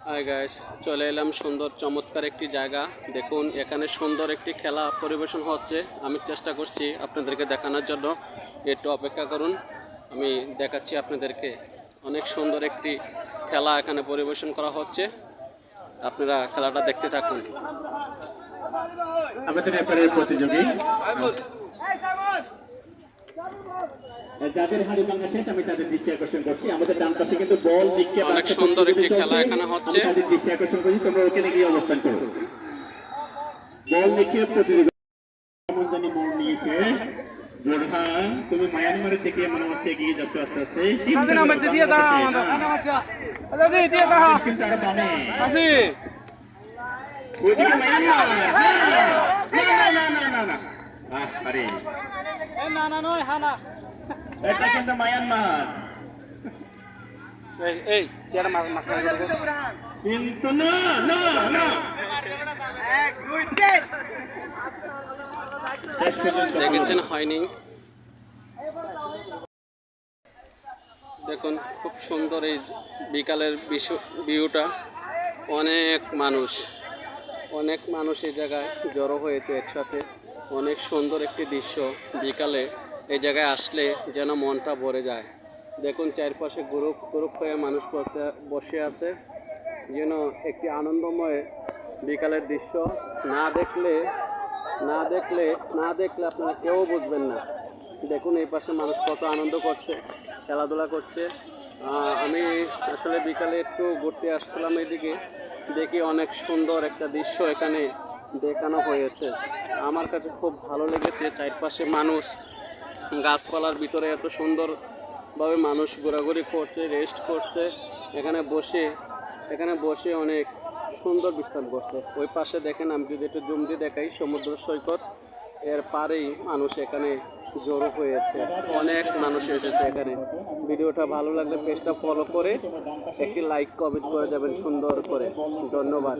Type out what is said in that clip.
Hi guys, চলে এলাম সুন্দর চমৎকার একটি জায়গা। দেখুন এখানে সুন্দর একটি খেলা পরিবেশন হচ্ছে। আমি চেষ্টা করছি আপনাদেরকে দেখানোর জন্য, একটু অপেক্ষা করুন, আমি দেখাচ্ছি আপনাদেরকে। অনেক সুন্দর একটি খেলা এখানে পরিবেশন করা হচ্ছে, আপনারা খেলাটা দেখতে থাকুন। আমাদের এবারের প্রতিযোগী যাদের হাড়ি ভাঙা শেষ, আমি তাদের দৃষ্টি আকর্ষণ করছি। আমাদের ডান পাশে কিন্তু বল নিক্ষেপ অনেক সুন্দর একটি খেলা এখানে হচ্ছে। তাদের দৃষ্টি আকর্ষণ করছি, তোমরা ওখানে গিয়ে অবস্থান করো। বল নিক্ষেপ প্রতিযোগিতা জানি বল নিয়েছে বোরহান, তুমি মায়ানমারের থেকে মনে হচ্ছে এগিয়ে যাচ্ছ আস্তে আস্তে। কিন্তু আরো বামে ওইদিকে মায়ানমার, না আরে এটা কিন্তু মায়ানমার, কিন্তু না দেখেছেন হয়নি। দেখুন খুব সুন্দর এই বিকালের ভিউটা। অনেক মানুষ এই জায়গায় জড়ো হয়েছে একসাথে। অনেক সুন্দর একটি দৃশ্য। বিকালে এই জায়গায় আসলে যেন মনটা ভরে যায়। দেখুন চারপাশে গ্রুপ হয়ে মানুষ বসে আছে, যেন একটি আনন্দময় বিকালের দৃশ্য। না দেখলে আপনারা কেউ বুঝবেন না। দেখুন এই পাশে মানুষ কত আনন্দ করছে, খেলাধুলা করছে। আমি আসলে বিকালে একটু ঘুরতে আসছিলাম এদিকে, দেখি অনেক সুন্দর একটা দৃশ্য এখানে দেখানো হয়েছে। আমার কাছে খুব ভালো লেগেছে। চারপাশে মানুষ, গাছপালার ভিতরে এত সুন্দরভাবে মানুষ ঘোরাঘুরি করছে, রেস্ট করছে। এখানে বসে অনেক সুন্দর বিশ্রাম করছে। ওই পাশে দেখেন, আমি যদি একটু জুম দিয়ে দেখাই, সমুদ্র সৈকত, এর পারেই মানুষ এখানে জড়ো হয়েছে। অনেক মানুষ এসেছে এখানে। ভিডিওটা ভালো লাগলে পেজটা ফলো করে একটি লাইক কমেন্ট করে যাবেন সুন্দর করে। ধন্যবাদ।